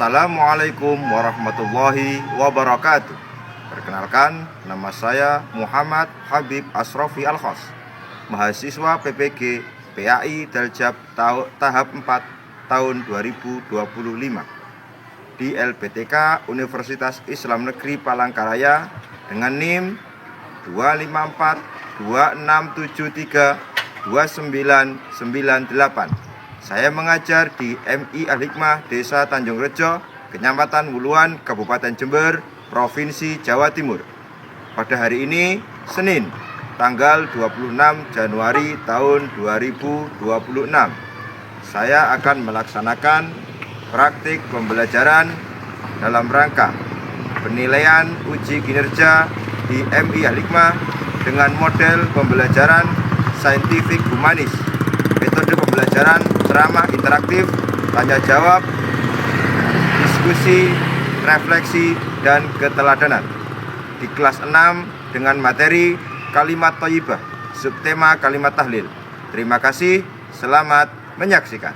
Assalamualaikum warahmatullahi wabarakatuh. Perkenalkan, nama saya Muhammad Habib Asrofi Al-Khos, mahasiswa PPG PAI Daljab tahap 4 tahun 2025 di LPTK Universitas Islam Negeri Palangkaraya dengan NIM 25426732998. Saya mengajar di MI Al-Hikmah Desa Tanjung Rejo, Kecamatan Wuluan, Kabupaten Jember, Provinsi Jawa Timur. Pada hari ini, Senin, tanggal 26 Januari tahun 2026, saya akan melaksanakan praktik pembelajaran dalam rangka penilaian uji kinerja di MI Al-Hikmah dengan model pembelajaran saintifik humanis. Metode pembelajaran ceramah interaktif, tanya jawab, diskusi, refleksi, dan keteladanan. Di kelas 6 dengan materi kalimat thayyibah, subtema kalimat tahlil. Terima kasih, selamat menyaksikan.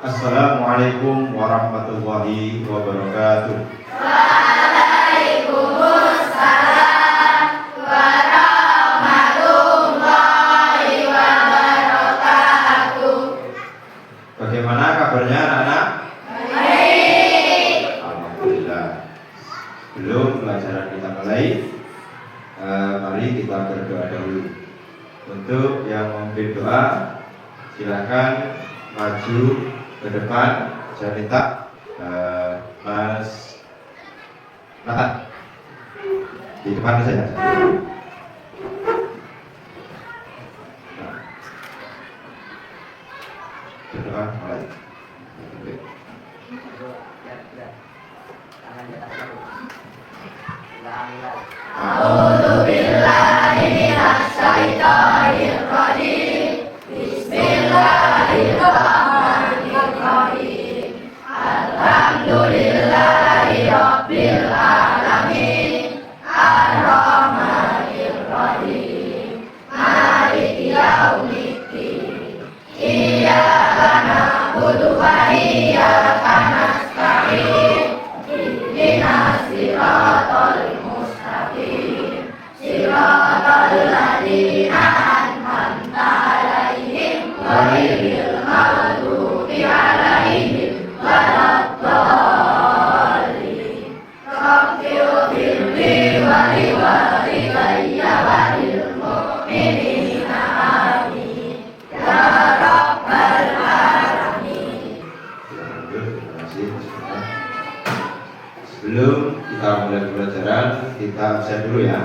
Assalamualaikum warahmatullahi wabarakatuh. Waalaikumsalam warahmatullahi wabarakatuh. Bagaimana kabarnya anak-anak? Baik. Alhamdulillah. Sebelum pelajaran kita mulai, mari kita berdoa dahulu. Untuk yang memimpin doa, silakan maju ke depan. Saya minta Mas Nathan di depan saja. Berdoa mulai. A'udzu billahi minasy syaithanir rajim. Bismillahirrahmanirrahim. Alhamdulillahi rabbil alamin. Ar-Rahmanir Rahim. Maliki yaumiddin. Iyyaka na'budu wa iyyaka nasta'in. Ihdinas siratal mustaqim. Siratal ladzina an'amta 'alaihim ghairil maghdubi 'alaihim waladdallin. Rabbighfirli wa liwalidayya wa lil mu'minina amin. Ya rabbal alamin. Terima kasih. Sebelum kita mulai pelajaran, kita absen dulu ya.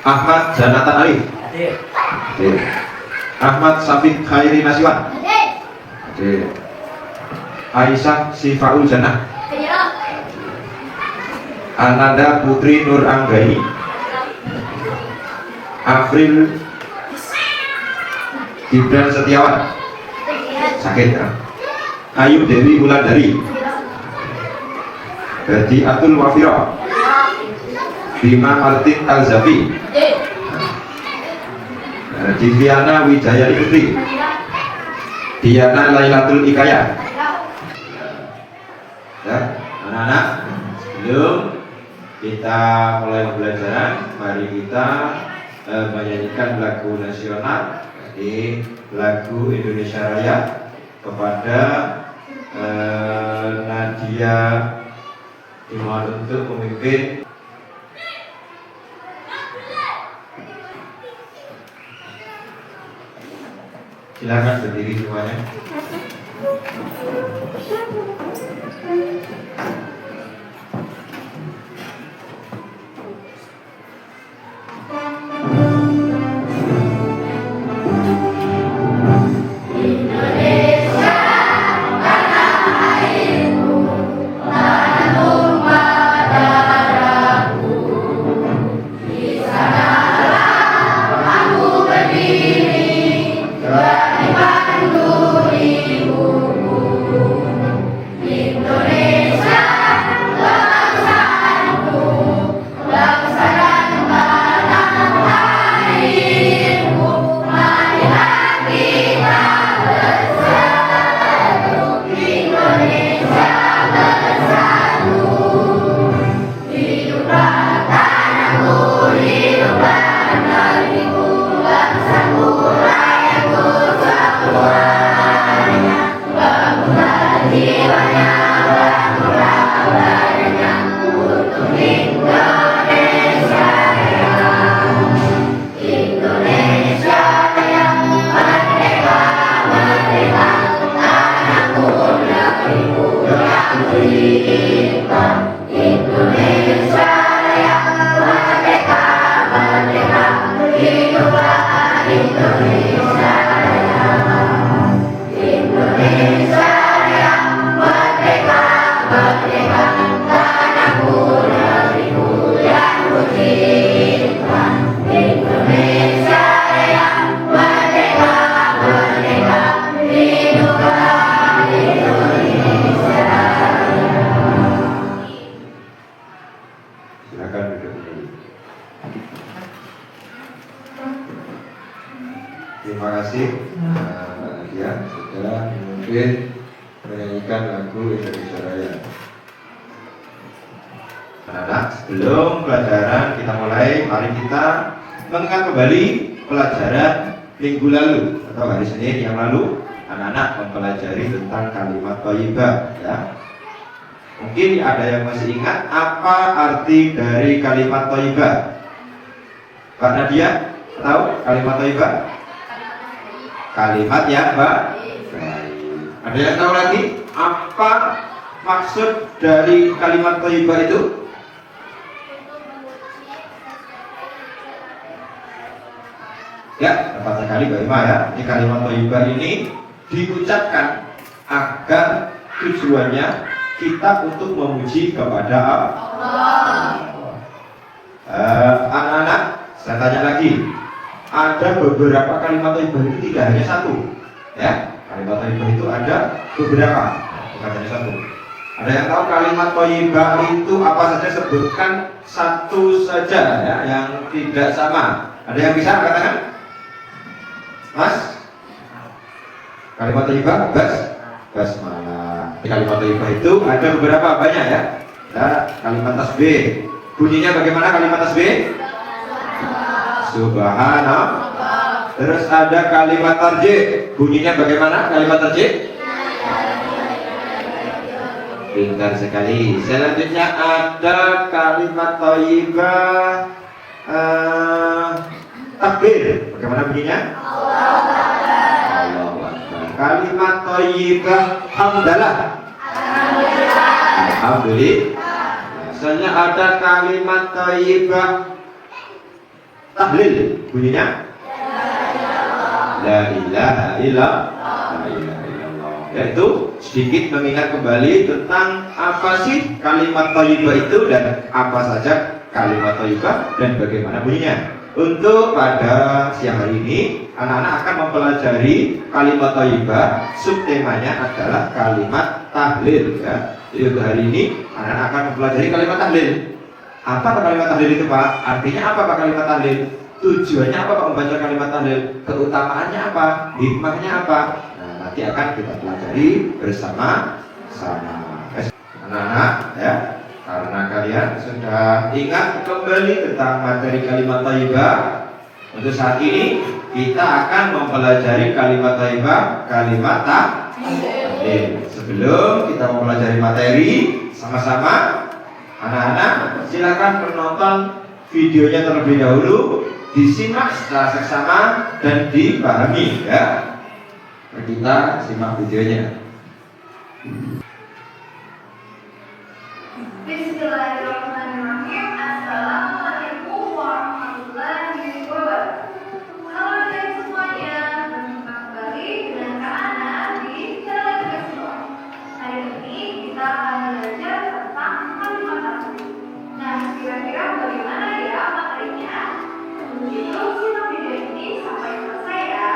Ahmad Janatan Ali. Hadir. Hadir. Ahmad Safik Khairi Nasiwan. Hadir. Aisyah Sifaul Jannah. Ananda Putri Nur Anggraini. Afril Gibran Setiawan. Sakit ya. Ayu Dewi Wulandari. Hadi Atul Wafiro. Bima Martin Alzafi. Diviana Wijaya Putri. Diana Lailatul Ikaya. Ya, anak-anak, sebelum kita mulai pembelajaran, mari kita menyanyikan lagu nasional, jadi lagu Indonesia Raya kepada Nadia dimohon untuk memimpin. Silakan berdiri semuanya. Indonesia ya sudah mungkin menyanyikan lagu Indonesia Raya. Anak-anak, sebelum pelajaran kita mulai, mari kita mengingat kembali pelajaran minggu lalu atau hari Senin yang lalu. Anak-anak mempelajari tentang kalimat thayyibah, ya. Mungkin ada yang masih ingat apa arti dari kalimat thayyibah? Pak Nadia, tahu kalimat thayyibah? Kalimat yang baik. Ada yang tahu lagi apa maksud dari kalimat thayyibah itu? Ya, tepat sekali Mbak Ima ya. Ini kalimat thayyibah ini diucapkan agar tujuannya kita untuk memuji kepada Allah. Anak-anak, saya tanya lagi. Ada beberapa kalimat thayyibah itu tidak hanya satu, ya. Kalimat thayyibah itu ada beberapa, bukan hanya satu. Ada yang tahu kalimat thayyibah itu apa saja? Sebutkan satu saja ya, yang tidak sama. Ada yang bisa katakan? Mas? Kalimat thayyibah, basmalah. Kalimat thayyibah itu ada beberapa, banyak ya. Ada kalimat tasbih. Bunyinya bagaimana kalimat tasbih? Subhanallah. Terus ada kalimat tarjih. Bunyinya bagaimana kalimat tarjih? Pintar sekali. Selanjutnya ada kalimat thayyibah takbir. Bagaimana bunyinya? Allahu Akbar. Kalimat thayyibah hamdalah. Alhamdulillah. Misalnya ada kalimat thayyibah tahlil, bunyinya la ilaha illallah. Yaitu sedikit mengingat kembali tentang apa sih kalimat thayyibah itu dan apa saja kalimat thayyibah dan bagaimana bunyinya. Untuk pada siang hari ini anak-anak akan mempelajari kalimat thayyibah. Subtemanya adalah kalimat tahlil ya. Jadi untuk hari ini anak-anak akan mempelajari kalimat tahlil. Apa kalimat tahlil itu Pak? Artinya apa Pak kalimat tahlil? Tujuannya apa Pak membaca kalimat tahlil? Keutamaannya apa? Hikmahnya apa? Nah, nanti akan kita pelajari bersama-sama. Anak-anak ya, karena kalian sudah ingat kembali tentang materi kalimat thayyibah, untuk saat ini kita akan mempelajari kalimat thayyibah, kalimat tahlil. Sebelum kita mempelajari materi sama-sama, anak-anak silakan menonton videonya terlebih dahulu, disimak secara seksama dan dipahami ya. Kita simak videonya. Bismillahirrahmanirrahim. Assalamualaikum warahmatullahi wabarakatuh. Halo guys semuanya, berjumpa kembali dengan Kak Ana di channel Kesua. Hari ini kita akan belajar tentang kalimat tahlil. Nah, kira-kira bagaimana ya materinya? Untuk itu simak video ini sampai selesai ya.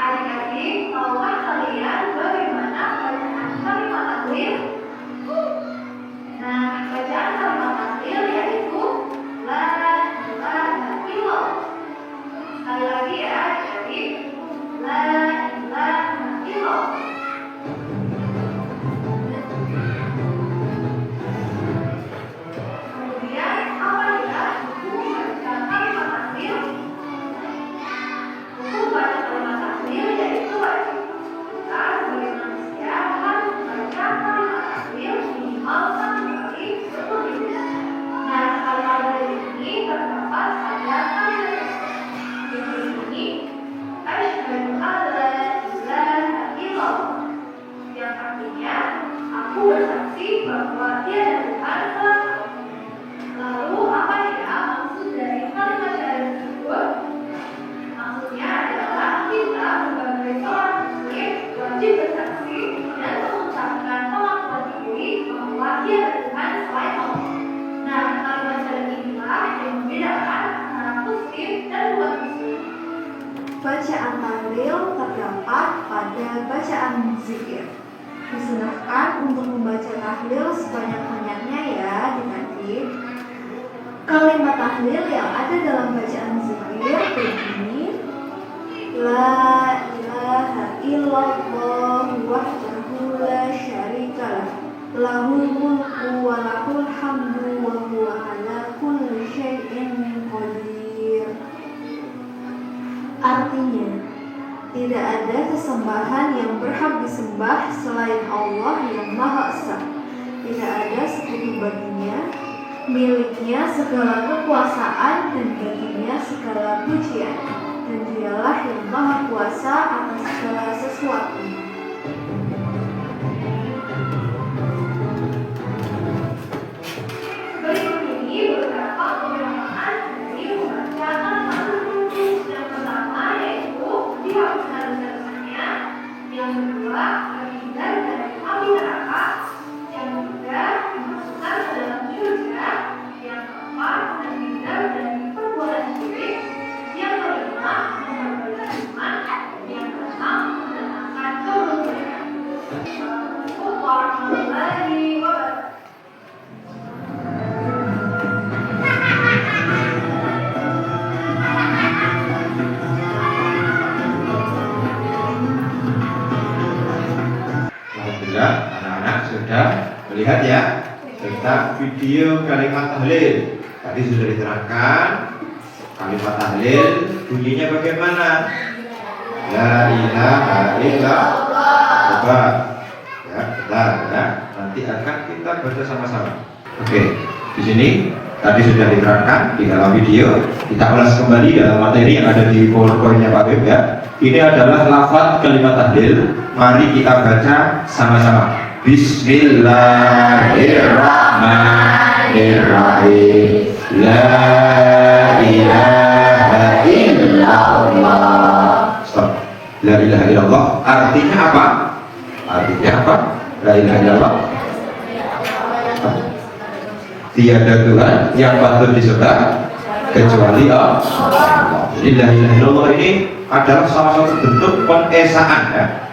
Adik-adik, tahukah kalian bagaimana bacaan kalimat tahlil? Nah, bacaan kalimat tahlil yaitu la ilaha illallah. Sekali lagi ya, adik-adik, la ilaha illallah. Kemudian apa ya hukum baca kalimat tahlil? Hukum baca kalimat tahlil yaitu wajib. Kita sebagai manusia harus membaca kalimat tahlil minimal 1 kali seminggu. Nah, kalimat tahlil ini terdapat pada kalimat ini asyhadu alla ilaha illallah, yang artinya aku bersaksi bahwa tiada Tuhan selain Allah. Lalu apa ya maksud dari kalimat syahadat tersebut? Maksudnya adalah kita sebagai seorang muslim wajib bersaksi dan mengucapkan pengakuan diri bahwa tiada Tuhan selain Allah. Nah, kalimat syahadat inilah yang membedakan antara muslim dan bukan muslim. Bacaan tahlil terdapat pada bacaan zikir. Disunahkan untuk membaca tahlil sebanyak-banyaknya ya adik-adik. Kalimat tahlil yang ada dalam bacaan zikir begini: La ilaha illallah wahdahu la syarika lah, lahul mulku wa lahul hamdu wa huwa ala kulli syai'in qadir. Artinya, tidak ada sesembahan yang berhak disembah selain Allah yang Maha Esa. Tidak ada sekutu baginya, miliknya segala kekuasaan dan baginya segala pujian, dan dialah yang Maha Kuasa atas segala sesuatu. Berikut ini beberapa pemahaman dari membaca Al-Quran. Yang pertama yaitu dihapuskan dosa-dosanya. Yang kedua, terhindar dari api neraka. Yang ketiga, dimasukkan ke dalam surga. Yang keempat, terhindar dari perbuatan syirik. Yang kelima, memperbaiki iman. Yang keenam, mendatangkan keberuntungan. Assalamualaikum warahmatullahi wabarakatuh. Alhamdulillah, anak-anak sudah melihat ya tentang video kalimat tahlil. Tadi sudah diterangkan kalimat tahlil bunyinya bagaimana. La ilaha illallah. Coba ya, bentar ya. Nanti akan kita baca sama-sama. Oke, di sini tadi sudah diterangkan di dalam video. Kita ulas kembali dalam materi yang ada di PowerPoint-nya Pak Beb ya. Ini adalah lafaz kalimat tahlil. Mari kita baca sama-sama. Bismillahirrahmanirrahim. La ilaha illallah. Stop. La ilaha illallah artinya apa? Artinya apa? La ilaha illallah. Tiada Tuhan yang patut disembah kecuali Allah. Jadi la ilaha illallah ini adalah salah satu bentuk pengesaan ya.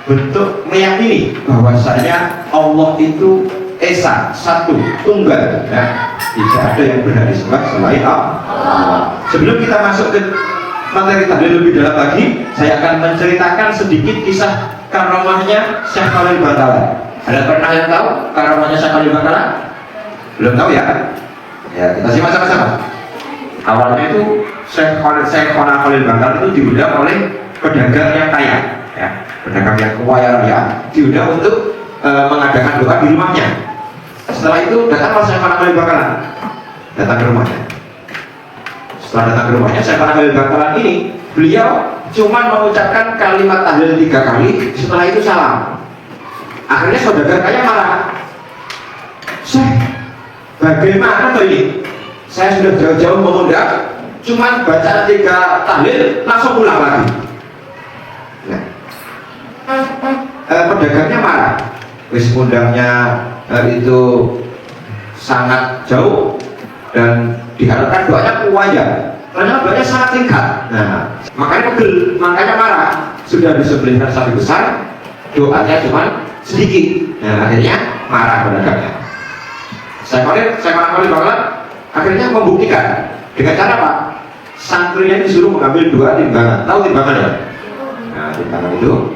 Bentuk meyakini bahwasanya Allah itu esa, satu, tunggal ya. Tidak ada yang berhak disembah selain Allah. Sebelum kita masuk ke materi tahlil lebih dalam lagi, saya akan menceritakan sedikit kisah karamahnya Syekh Khalil Bangkalan. Ada pernah yang tahu karamahnya Syekh Khalil Bangkalan? Belum tahu ya? Ya, kita simak sama-sama. Awalnya itu Syekh Khalil Bangkalan itu diundang oleh pedagang yang kaya ya. Pedagang yang kaya raya diundang untuk mengadakan doa di rumahnya. Setelah itu datanglah Syekh Khalil Bangkalan, datang ke rumahnya. Setelah datang ke rumahnya Syekh Khalil Bangkalan ini, beliau cuma mengucapkan kalimat tahlil 3 kali. Setelah itu salam. Akhirnya saudagar kaya marah. Syekh, bagaimana tuh ini? Saya sudah jauh-jauh mengundang, cuma baca 3 tahlil langsung pulang lagi. Nah, pedagangnya marah. Wis undangnya itu sangat jauh dan diharapkan doanya kuaya. Ternyata doanya sangat singkat. Nah, makanya pegel, makanya marah. Sudah disembelihkan sapi besar, doanya cuma sedikit. Nah, akhirnya marah pedagangnya. Saya Khalil Bangkalan akhirnya membuktikan dengan cara apa? Santrinya disuruh mengambil 2 timbangan. Tahu timbangan ya? Nah, timbangan itu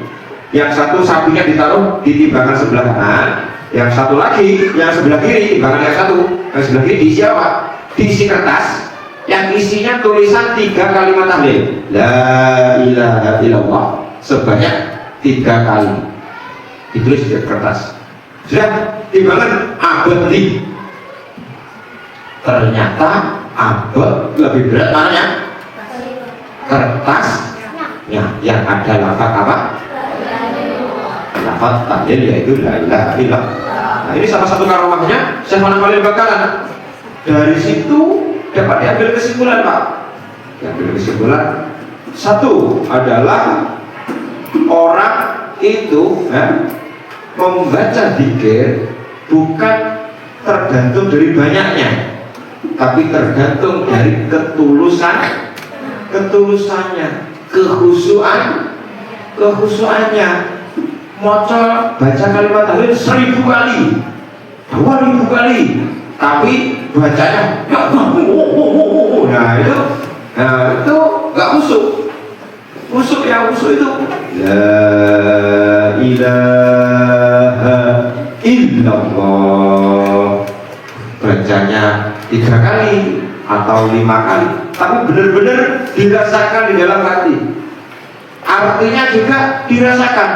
yang satu sapinya ditaruh di timbangan sebelah kanan, yang satu lagi yang sebelah kiri, timbangan yang satu yang sebelah kiri diisi apa? Diisi kertas yang isinya tulisan 3 kalimat tahlil. La ilaha illallah sebanyak 3 kali. Ditulis di kertas. Sudah timbangan abad nih. Ternyata abad lebih berat mananya? Kertasnya yang ada lafaz apa? Lafaz tahlil yaitu la ilaha illallah. Nah, ini salah satu karomahnya Syekh Khalil Bangkalan. Dari situ dapat diambil kesimpulan Pak. Diambil kesimpulan satu adalah orang itu membaca zikir bukan tergantung dari banyaknya, tapi tergantung dari ketulusannya, kehusuannya. Baca kalimat tahlil 1000 kali, 2000 kali, tapi bacanya nah itu nggak khusyuk. Khusyuk itu la ilaha illallah, bacanya 3 kali atau 5 kali, tapi benar-benar dirasakan di dalam hati, artinya juga dirasakan.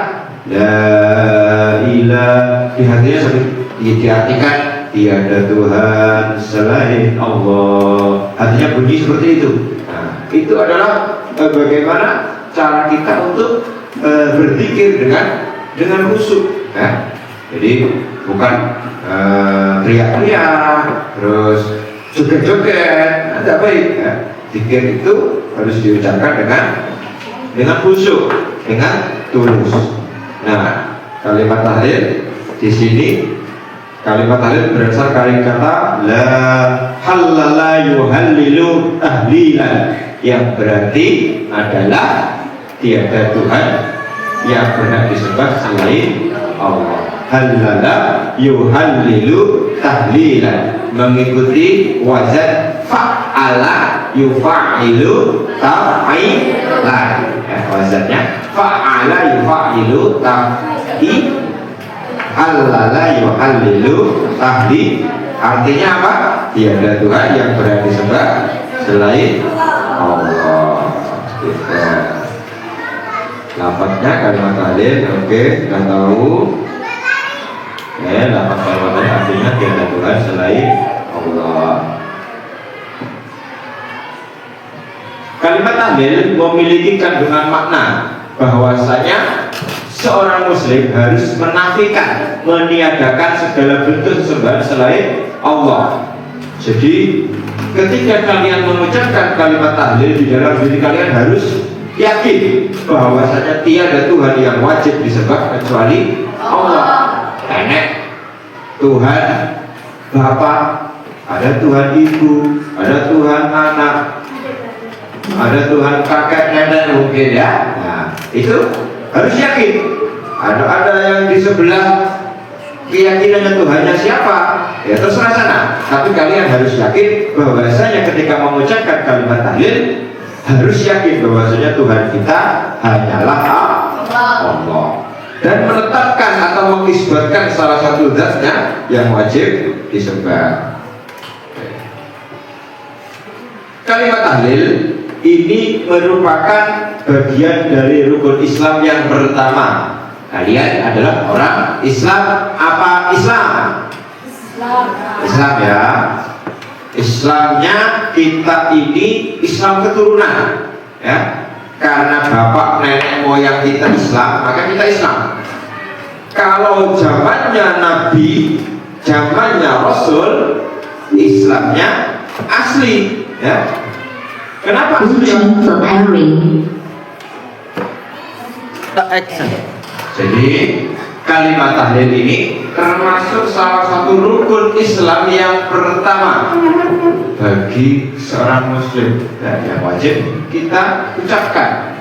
La ilaha, di hatinya diartikan tiada Tuhan selain Allah, hatinya bunyi seperti itu. Nah, itu adalah bagaimana cara kita untuk berzikir dengan khusyuk. Jadi bukan teriak-teriak terus joget-joget, tidak baik. Zikir itu harus diucapkan dengan khusyuk, dengan tulus. Nah, kalimat tahlil di sini, kalimat tahlil berasal dari kata la halala yuhallilu tahlilan, yang berarti adalah tiada Tuhan yang berhak disembah selain Allah. Halala yuhallilu tahlilan, mengikuti wazan fa'ala yufa'ilu ta'ilan. Wazannya fa'ala yufa'ilu ta'i, halala yuhallilu tahli, artinya apa? Tiada Tuhan yang berhak disembah selain Allah. Lafadznya kalimat tahlil, oke, kita tahu. Lafaz kalimatnya artinya tiada Tuhan selain Allah. Kalimat tahlil memiliki kandungan makna bahwasanya seorang muslim harus menafikan, meniadakan segala bentuk sesembahan selain Allah. Jadi ketika kalian mengucapkan kalimat tahlil, di dalam diri kalian harus yakin bahwasanya tiada Tuhan yang wajib disembah kecuali Allah. Nenek, Tuhan Bapak, ada Tuhan Ibu, ada Tuhan anak, ada Tuhan kakek nenek mungkin ya. Nah, itu harus yakin. Ada yang di sebelah keyakinannya Tuhannya siapa, ya terserah sana. Tapi kalian harus yakin bahwasanya ketika mengucapkan kalimat tahlil harus yakin bahwasanya Tuhan kita hanyalah Allah, dan menetapkan atau mengisbatkan salah satu zatnya yang wajib disembah. Kalimat tahlil ini merupakan bagian dari rukun Islam yang pertama. Kalian adalah orang Islam. Apa Islam? Islam ya. Islamnya kita ini Islam keturunan, ya. Karena bapak nenek moyang kita Islam, maka kita Islam. Kalau zamannya Nabi, zamannya Rasul, Islamnya asli, ya. Kenapa asli? Jadi kalimat tahlil ini termasuk salah satu rukun Islam yang pertama bagi seorang muslim, dan yang wajib kita ucapkan.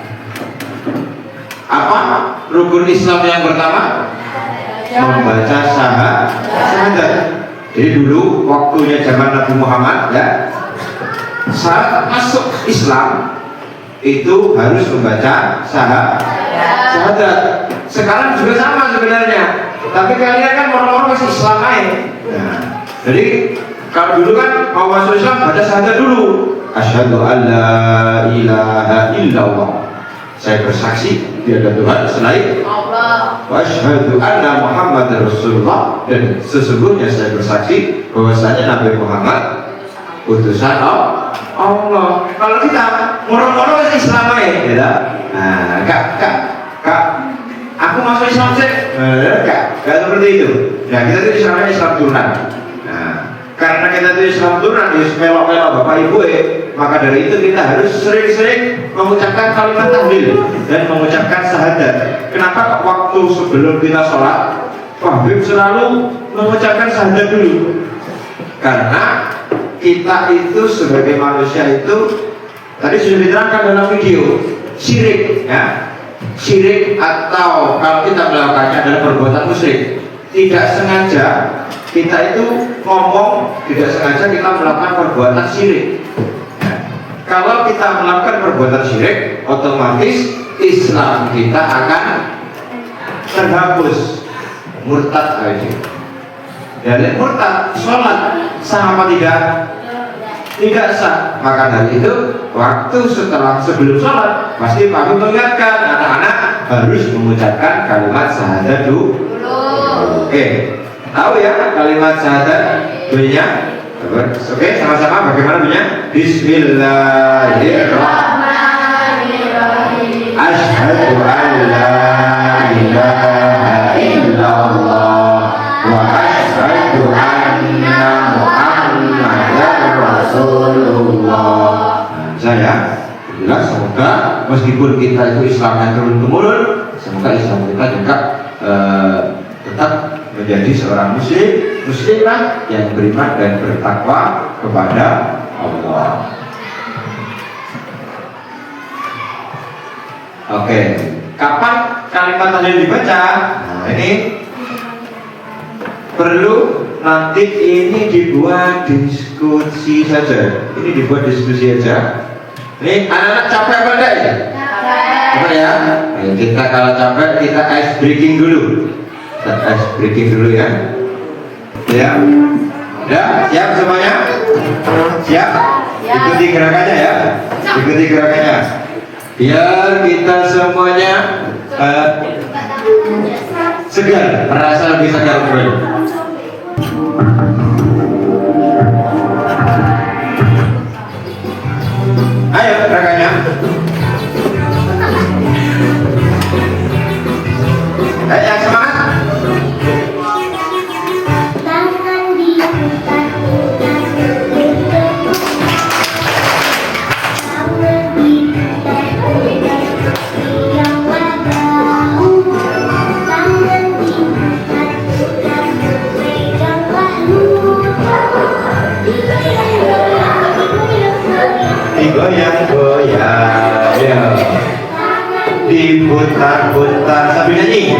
Apa rukun Islam yang pertama? Membaca syahadat. Jadi dulu waktunya zaman Nabi Muhammad, ya, syarat masuk Islam itu harus membaca syahadat. Sekarang juga sama sebenarnya, tapi kalian kan orang-orang masih Islam lain. Nah, jadi kalau dulu kan mau masuk Islam baca syahadat dulu. Asyhadu an la ilaha illallah, saya bersaksi tiada Tuhan selain Allah. Wa asyhadu anna Muhammadar Rasulullah, dan sesungguhnya saya bersaksi bahwasanya Nabi Muhammad utusan Allah. Kalau kita orang-orang masih Islam lain, ya. Nah, kak, aku masuk Islam sih, enggak seperti itu. Nah, kita itu Islamnya Islam turunan. Nah, karena kita itu Islam turunan, melok-melok bapak ibu, maka dari itu kita harus sering-sering mengucapkan kalimat tahlil dan mengucapkan syahadat. Kenapa waktu sebelum kita sholat, Habib selalu mengucapkan syahadat dulu? Karena kita itu sebagai manusia itu tadi sudah diterangkan dalam video, syirik, ya. Syirik atau kalau kita melakukannya adalah perbuatan musyrik. Tidak sengaja kita itu ngomong tidak sengaja kita melakukan perbuatan syirik. Kalau kita melakukan perbuatan syirik, otomatis Islam kita akan terhapus, murtad aja. Dan murtad, sholat sah apa tidak? Tidak sah. Maka dari itu, waktu sebelum sholat pasti kami mengingatkan anak-anak harus mengucapkan kalimat syahadat dulu. Oke, tahu ya kalimat syahadat bunyinya? Oke, sama-sama bagaimana bunyinya? Bismillahirrahmanirrahim. Asyhadu an la ilaha illallah wa asyhadu anna Muhammadar Rasulullah. Saya bilang semoga meskipun kita itu Islamnya turun temurun, semoga Islam kita juga tetap menjadi seorang muslimah yang beriman dan bertakwa kepada Allah. Oke, kapan kalimat tahlil dibaca? Nah, ini perlu nanti ini dibuat diskusi saja. Ini dibuat diskusi aja. Ini anak-anak capek apa enggak ya? Capek ya. Nah, kita kalau capek kita ice breaking dulu. Kita ice breaking dulu ya. Ya. Ya, siap semuanya? Siap? Ikuti gerakannya ya. Ikuti gerakannya. Biar kita semuanya segar, merasa lebih segar kembali. Ayo gerakannya. Yang semangat. Digoyang-goyang ya. Diputar-putar sambil nyanyi.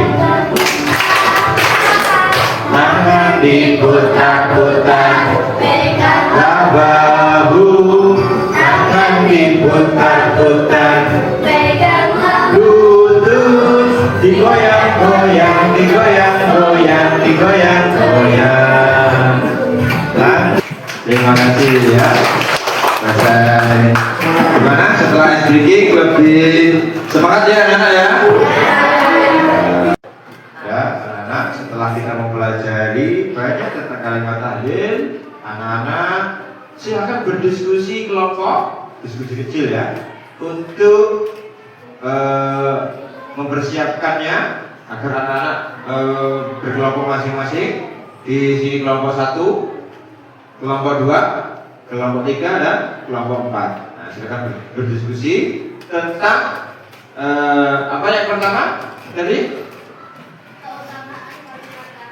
Tangan diputar-putar, peganglah bahu. Tangan diputar-putar, peganglah lutut. Digoyang-goyang, digoyang-goyang, digoyang-goyang. Terima kasih ya. Gimana setelah ice breaking lebih semangat ya anak-anak ya? Ya anak-anak, setelah kita mempelajari banyak tentang kalimat tahlil, anak-anak silakan berdiskusi kelompok, diskusi kecil ya, untuk mempersiapkannya agar anak-anak berkelompok masing-masing. Di sini kelompok 1, kelompok 2, kelompok 3 dan kelompok 4. Nah, silakan berdiskusi tentang apa yang pertama tadi?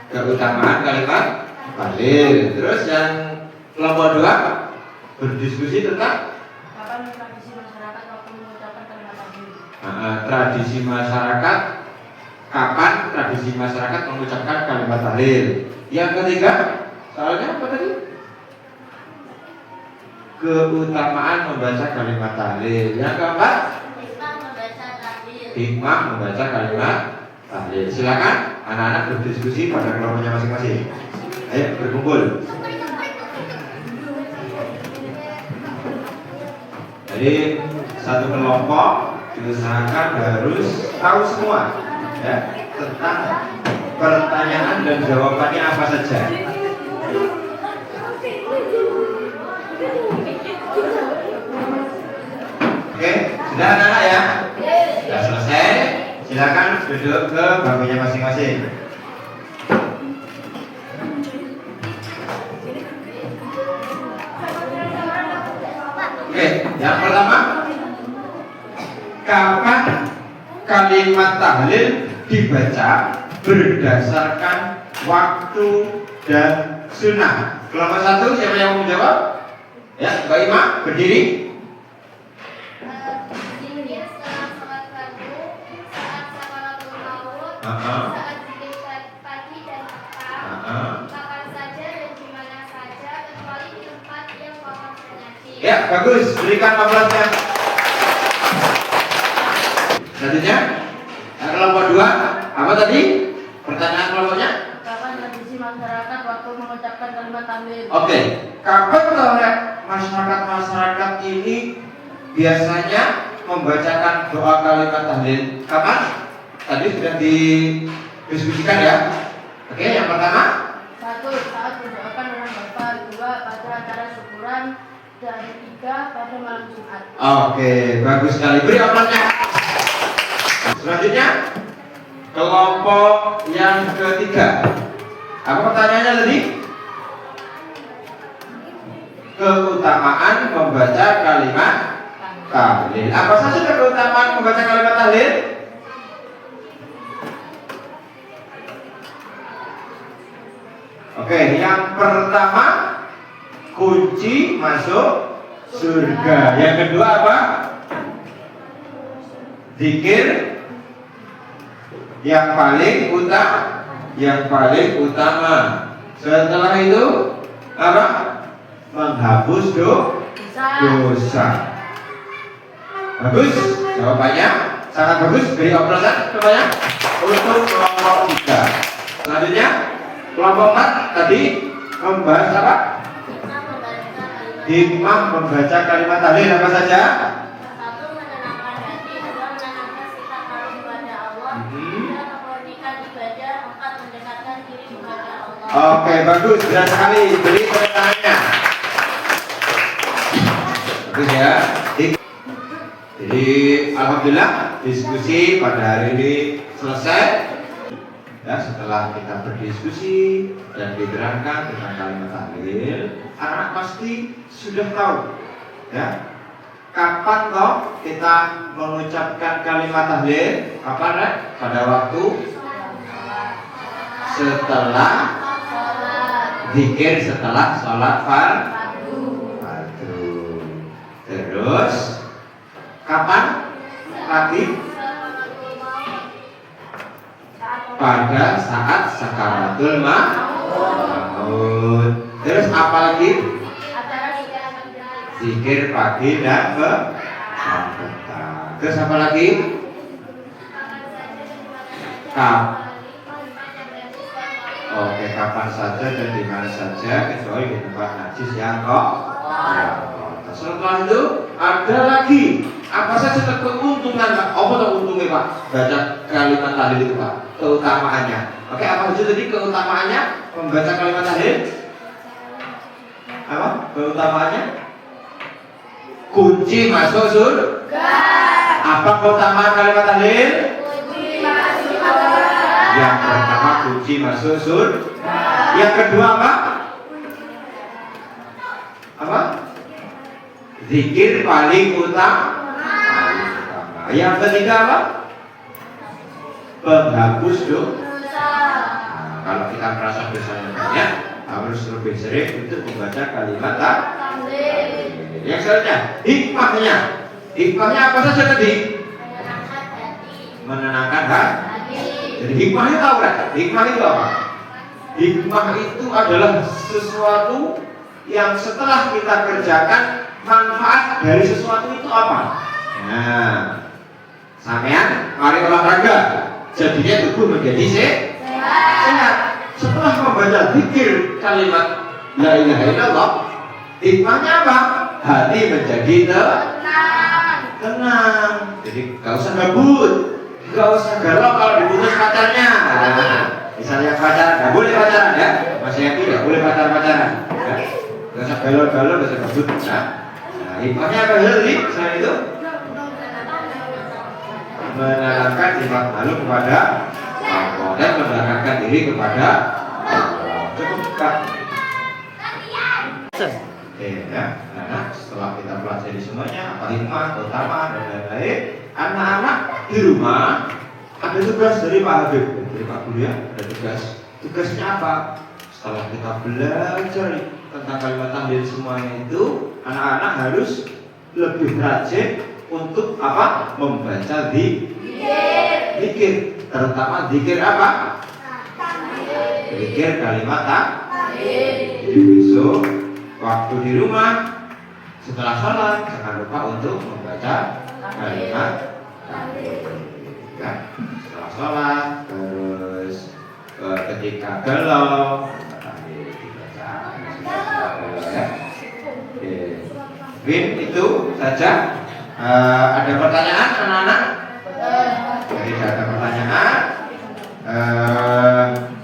Keutamaan kalimat tahlil. Terus yang kelompok 2 berdiskusi tentang Kapan tradisi masyarakat waktu mengucapkan kalimat tahlil? Tradisi masyarakat. Kapan tradisi masyarakat mengucapkan kalimat tahlil? Yang ketiga, soalnya apa tadi? Keutamaan membaca kalimat tahlil. Yang keempat, hikmah membaca kalimat tahlil. Silakan anak-anak berdiskusi pada kelompoknya masing-masing. Ayo berkumpul. Jadi satu kelompok diusahakan harus tahu semua ya, tentang pertanyaan dan jawabannya apa saja. Oke, sudah anak-anak ya? Sudah selesai. Silakan duduk ke bangkunya masing-masing. Oke, yang pertama, kapan kalimat tahlil dibaca berdasarkan waktu dan sunnah? Kelompok 1, siapa yang mau menjawab? Ya, Mbak Ima, berdiri. Saat zikir pagi dan petang, kapan saja bagus. Berikan aplausnya. Selanjutnya, kelompok 2. Apa tadi? Pertanyaan kelompoknya? Kapan tradisi masyarakat waktu mengucapkan kalimat tahlil? Oke, kapan masyarakat ini biasanya membacakan doa kalimat tahlil? Kapan? Tadi sudah didiskusikan ya. Oke, yang pertama. 1. Saat mendoakan orang Bapa. 2. Pada acara syukuran. Dan 3. Pada malam Jumat. Oke, bagus sekali. Beri aplausnya. Selanjutnya, kelompok yang ketiga. Apa pertanyaannya tadi? Keutamaan membaca kalimat tahlil. Apa saja keutamaan membaca kalimat tahlil? Oke, yang pertama kunci masuk surga. Yang kedua apa? Zikir yang paling utama. Setelah itu apa? Menghapus dosa. Bagus jawabannya, sangat bagus. Beri aplausan semuanya untuk kelompok 3. Selanjutnya kelompok 4 tadi membahas apa? Hikmah membaca kalimat tahlil apa saja? 1. Menenangkan hati. 2. Menenangkan sikap malu kepada Allah. 3. Memurnikan ibadah. 4. Mendekatkan diri kepada Allah. Oke, bagus, benar sekali. Beri tepuk tangannya. Bagus ya. Jadi alhamdulillah diskusi pada hari ini selesai. Ya, setelah kita berdiskusi dan diterangkan tentang kalimat tahlil, anak pasti sudah tahu ya kapan toh kita mengucapkan kalimat tahlil. Kapan ya? Pada waktu setelah zikir, setelah sholat fardu. Terus kapan lagi? Pada saat sakaratul maut. Terus apa lagi? Zikir pagi dan petang. Terus apa lagi? Oke, kapan saja dan di mana saja kecuali di tempat najis yang kotor. Setelah itu ada lagi apa saja keuntungan Pak? Apa untungnya Pak? Baca kalimat tahlil itu Pak? Keutamaannya. Oke, apa saja tadi keutamaannya membaca kalimat tahlil? Apa keutamaannya? Kunci masuk surga. Apa keutamaan kalimat tahlil? Kunci masuk surga. Yang pertama kunci masuk surga. Yang kedua apa? Apa? Zikir paling utama. Yang ketiga apa? Penghapus dosa. Kalau kita merasa dosanya banyak, harus lebih sering untuk membaca kalimat tahlil. Yang selanjutnya, hikmahnya. Hikmahnya apa saja tadi? Menenangkan hati. Jadi hikmahnya tahu kan? Hikmah itu apa? Hikmah itu adalah sesuatu yang setelah kita kerjakan, manfaat dari sesuatu itu apa? Nah, sampean mari olahraga, jadinya tubuh menjadi sehat. Setelah membaca zikir kalimat la ilaha illallah, hikmahnya apa? Hati menjadi tenang. Jadi gak usah gabut, gak usah galau kalau diputus pacarnya. Nah, misalnya pacaran, gak boleh pacaran ya. Mas Yaki gak boleh pacaran. Ya. Gak usah galau-galau, gak usah gabut. Nah, hikmahnya apa tadi? Selain itu menanamkan sifat malu kepada Allah dan mendekatkan diri kepada Allah. Cukup kan? Oke ya. Nah, setelah kita pelajari semuanya apa hikmah, keutamaan dan lain-lain, anak-anak di rumah ada tugas dari Pak Habib, dari Pak Guru ya, ada tugas. Tugasnya apa? Setelah kita belajar tentang kalimat tahlil semuanya itu, anak-anak harus lebih rajin untuk apa? Membaca zikir, terutama zikir apa? Zikir kalimat tahlil. Jadi besok waktu di rumah Setelah sholat jangan lupa untuk membaca kalimat takbir. Ya, setelah sholat terus ketika galau takbir dibaca. Ya. Oke. Mungkin itu saja. Ada pertanyaan anak-anak? Tidak ada pertanyaan.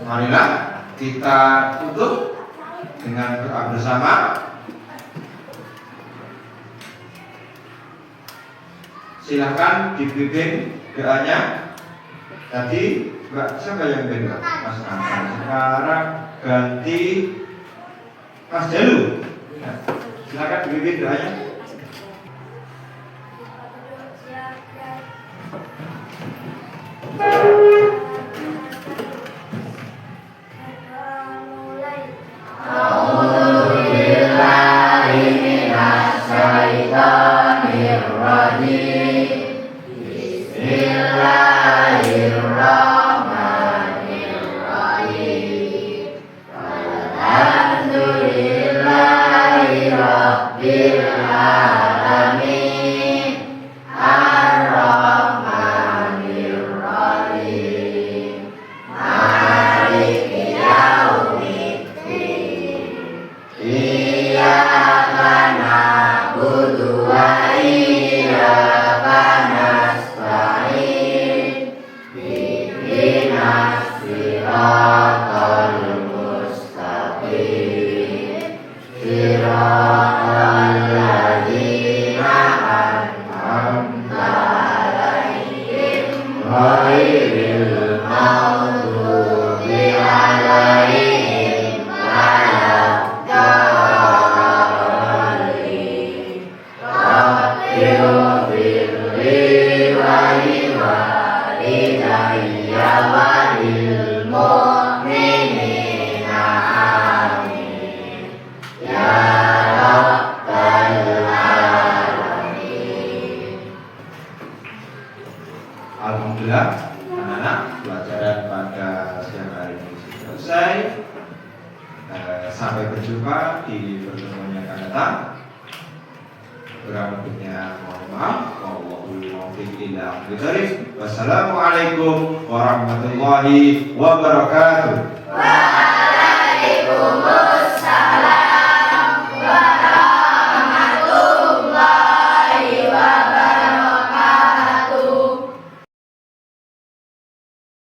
Marilah kita tutup dengan doa bersama. Silahkan dibimbing doanya. Tadi Mbak siapa yang pegang? Mas Nathan. Sekarang ganti Mas Jalu. Ya. Silahkan dibimbing doanya. Alhamdulillah, anak-anak, pelajaran pada siang hari ini sudah selesai. Sampai berjumpa di pertemuan yang akan datang. Kurang lebihnya mohon maaf. Wallahul muwaffiq ila aqwamit thoriq. Wassalamualaikum warahmatullahi wabarakatuh.